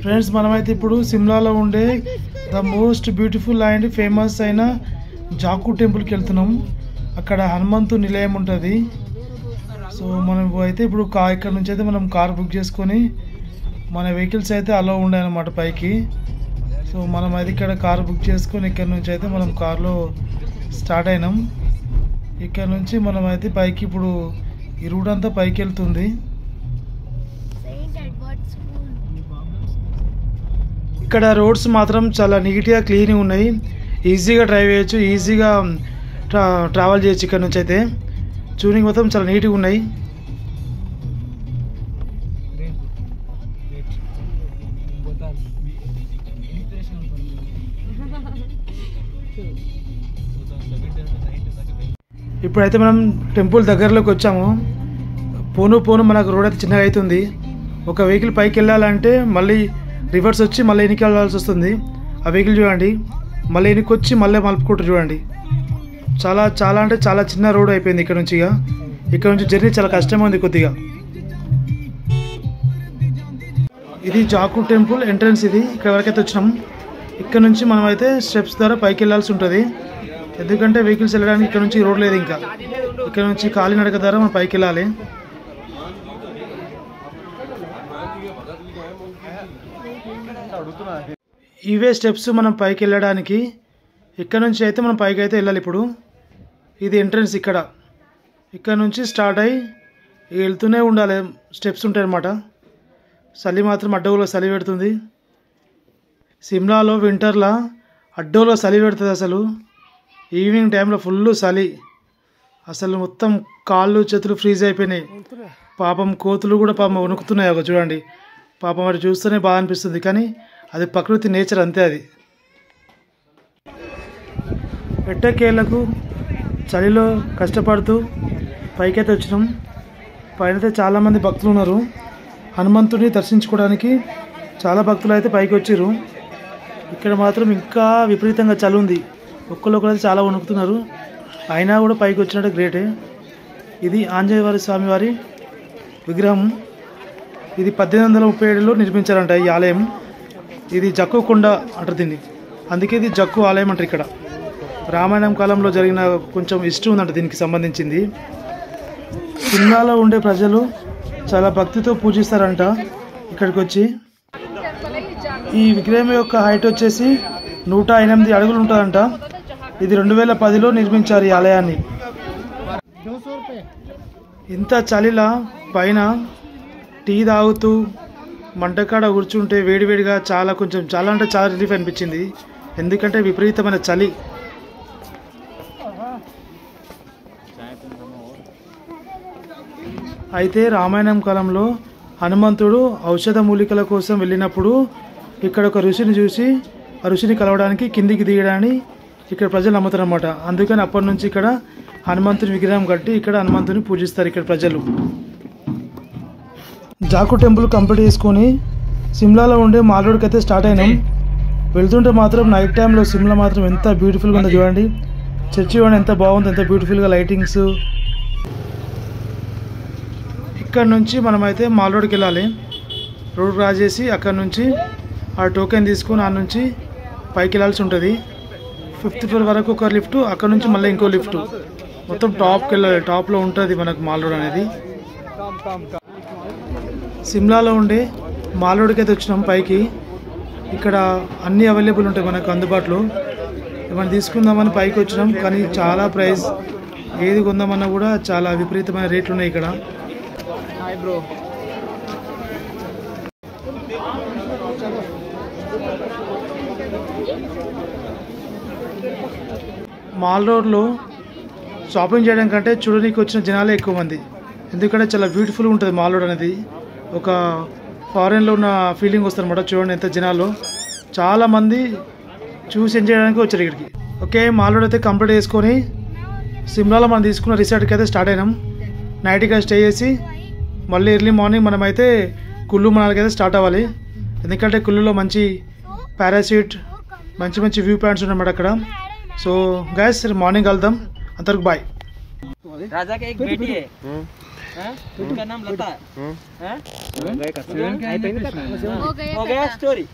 Friends మనమైతే ఇప్పుడు సిమ్లాలో ఉండే the most beautiful and famous అయిన జాకు టెంపుల్కి వెళ్తున్నాం. అక్కడ హనుమంతు నిలయం ఉంటుంది. సో మనం అయితే ఇప్పుడు ఇక్కడ నుంచి అయితే మనం కార్ బుక్ చేసుకొని మన వెహికల్స్ అయితే అలో ఉండే అన్నమాట పైకి. సో మనం అయితే ఇక్కడ కార్ బుక్ చేసుకొని ఇక్కడ నుంచి అయితే మనం కార్లో స్టార్ట్ అయినాం. ఇక్కడ నుంచి మనం అయితే పైకి ఇప్పుడు ఈ రూట్ అంతా పైకి వెళ్తుంది. ఇక్కడ రోడ్స్ మాత్రం చాలా నీట్గా క్లీన్గా ఉన్నాయి. ఈజీగా డ్రైవ్ చేయొచ్చు, ఈజీగా ట్రావెల్ చేయొచ్చు. ఇక్కడ నుంచి అయితే చూడడానికి మొత్తం చాలా నీట్గా ఉన్నాయి. ఇప్పుడైతే మనం టెంపుల్ దగ్గరలోకి వచ్చాము. పోను మనకు రోడ్ అయితే చిన్నగా అవుతుంది. ఒక వెహికల్ పైకి వెళ్ళాలంటే మళ్ళీ రివర్స్ వచ్చి మళ్ళీ వెనక్కి వెళ్ళాల్సి వస్తుంది. ఆ వెహికల్ చూడండి, మళ్ళీ వెనక్కి వచ్చి మళ్ళీ మలుపుకుంటూ చూడండి. చాలా అంటే చాలా చిన్న రోడ్ అయిపోయింది ఇక్కడ నుంచి. ఇక్కడ నుంచి జర్నీ చాలా కష్టంగా ఉంది కొద్దిగా. ఇది జాకు టెంపుల్ ఎంట్రన్స్. ఇది ఇక్కడ వరకైతే వచ్చినాం. ఇక్కడ నుంచి మనం అయితే స్టెప్స్ ద్వారా పైకి వెళ్ళాల్సి ఉంటుంది. ఎందుకంటే వెహికల్స్ వెళ్ళడానికి ఇక్కడ నుంచి రోడ్ లేదు. ఇంకా ఇక్కడ నుంచి కాలినడక ద్వారా మనం పైకి వెళ్ళాలి. ఇవే స్టెప్స్ మనం పైకి వెళ్ళడానికి. ఇక్కడ నుంచి అయితే మనం పైకి అయితే వెళ్ళాలి. ఇప్పుడు ఇది ఎంట్రన్స్. ఇక్కడ నుంచి స్టార్ట్ అయ్యి వెళ్తూనే ఉండాలి. స్టెప్స్ ఉంటాయి అన్నమాట. చలి మాత్రం అడ్డవులో చలి పెడుతుంది. సిమ్లాలో వింటర్లో అడ్డవులో చలి పెడుతుంది. అసలు ఈవినింగ్ టైంలో ఫుల్ చలి. అసలు మొత్తం కాళ్ళు చేతులు ఫ్రీజ్ అయిపోయినాయి. పాపం కోతులు కూడా పాపం వణుకుతున్నాయి. ఒక చూడండి, పాపం వాటి చూస్తూనే బాగా అనిపిస్తుంది. కానీ అది ప్రకృతి నేచర్, అంతే. అది ఎట్టకేళ్లకు చలిలో కష్టపడుతూ పైకైతే వచ్చినాం. పైనైతే చాలామంది భక్తులు ఉన్నారు. హనుమంతుడిని దర్శించుకోవడానికి చాలా భక్తులు అయితే పైకి వచ్చారు. ఇక్కడ మాత్రం ఇంకా విపరీతంగా చలి ఉంది. ఒక్కరొకరైతే చాలా వణుకుతున్నారు. అయినా కూడా పైకి వచ్చినట్టు గ్రేటే. ఇది ఆంజనేయ స్వామి వారి విగ్రహం. ఇది 1837లో నిర్మించారంట ఈ ఆలయం. ఇది జక్కు కొండ అంటారు దీన్ని, అందుకే ఇది జక్కు ఆలయం అంటారు. ఇక్కడ రామాయణం కాలంలో జరిగిన కొంచెం హిస్టరీ ఉందంట దీనికి సంబంధించింది. సిమ్లాలో ఉండే ప్రజలు చాలా భక్తితో పూజిస్తారంట ఇక్కడికి వచ్చి. ఈ విగ్రహం యొక్క హైట్ వచ్చేసి 108 అడుగులు ఉంటుందంట. ఇది 2010లో నిర్మించారు ఈ ఆలయాన్ని. ఇంత చలిలా పైన టీ తాగుతూ మంటకాడ కూర్చుంటే వేడివేడిగా చాలా అంటే చాలా రిలీఫ్ అనిపించింది. ఎందుకంటే విపరీతమైన చలి. అయితే రామాయణం కాలంలో హనుమంతుడు ఔషధ మూలికల కోసం వెళ్ళినప్పుడు ఇక్కడ ఒక ఋషిని చూసి ఆ ఋషిని కలవడానికి కిందికి దిగడాన్ని ఇక్కడ ప్రజలు నమ్ముతారన్నమాట. అందుకని అప్పటి నుంచి ఇక్కడ హనుమంతుని విగ్రహం కట్టి ఇక్కడ హనుమంతుని పూజిస్తారు ఇక్కడ ప్రజలు. జాకు టెంపుల్ కంప్లీట్ చేసుకొని సిమ్లాలో ఉండే మాల్ రోడ్కి అయితే స్టార్ట్ అయినాం. వెళ్తుంటే మాత్రం నైట్ టైంలో సిమ్లా మాత్రం ఎంత బ్యూటిఫుల్గా ఉందో చూడండి. చర్చి చూడండి ఎంత బాగుంది, ఎంత బ్యూటిఫుల్గా లైటింగ్స్. ఇక్కడ నుంచి మనమైతే మాల్ రోడ్కి వెళ్ళాలి. రోడ్ క్రాస్ చేసి అక్కడ నుంచి ఆ టోకెన్ తీసుకొని ఆ నుంచి పైకి వెళ్ళాల్సి ఉంటుంది. 5th ఫ్లోర్ వరకు ఒక లిఫ్ట్, అక్కడ నుంచి మళ్ళీ ఇంకో లిఫ్ట్. మొత్తం టాప్కి వెళ్ళాలి. టాప్లో ఉంటుంది మనకు మాల్ రోడ్ అనేది. సిమ్లాలో ఉండే మాల్ రోడ్కి అయితే వచ్చినాం పైకి. ఇక్కడ అన్నీ అవైలబుల్ ఉంటాయి మనకు అందుబాటులో. ఏమైనా తీసుకుందామని పైకి వచ్చినాం, కానీ చాలా ప్రైస్. ఏది కొందామన్నా కూడా చాలా విపరీతమైన రేట్లు ఉన్నాయి ఇక్కడ. మాల్ రోడ్లో షాపింగ్ చేయడం కంటే చూడడానికి వచ్చిన జనాలే ఎక్కువ మంది. ఎందుకంటే చాలా బ్యూటిఫుల్గా ఉంటుంది మాల్ రోడ్ అనేది. ఒక ఫారెన్లో ఉన్న ఫీలింగ్ వస్తుంది అనమాట. చూడండి ఎంత జనాలు, చాలామంది చూసి ఎంజాయ్ చేయడానికి వచ్చారు ఇక్కడికి. ఓకే, మాల్ రోడ్ అయితే కంప్లీట్ చేసుకొని సిమ్లాలో మనం తీసుకున్న రిసార్ట్కి అయితే స్టార్ట్ అయినాం. నైట్ ఇక్కడ స్టే చేసి మళ్ళీ ఎర్లీ మార్నింగ్ మనమైతే కుల్లు మనాలికి అయితే స్టార్ట్ అవ్వాలి. ఎందుకంటే కుల్లులో మంచి పారాషూట్, మంచి వ్యూ పాయింట్స్ ఉన్నాయన్నమాట అక్కడ. సో గైస్ మార్నింగ్ కలుద్దాం. అంతవరకు బాయ్. हो गया स्टोरी।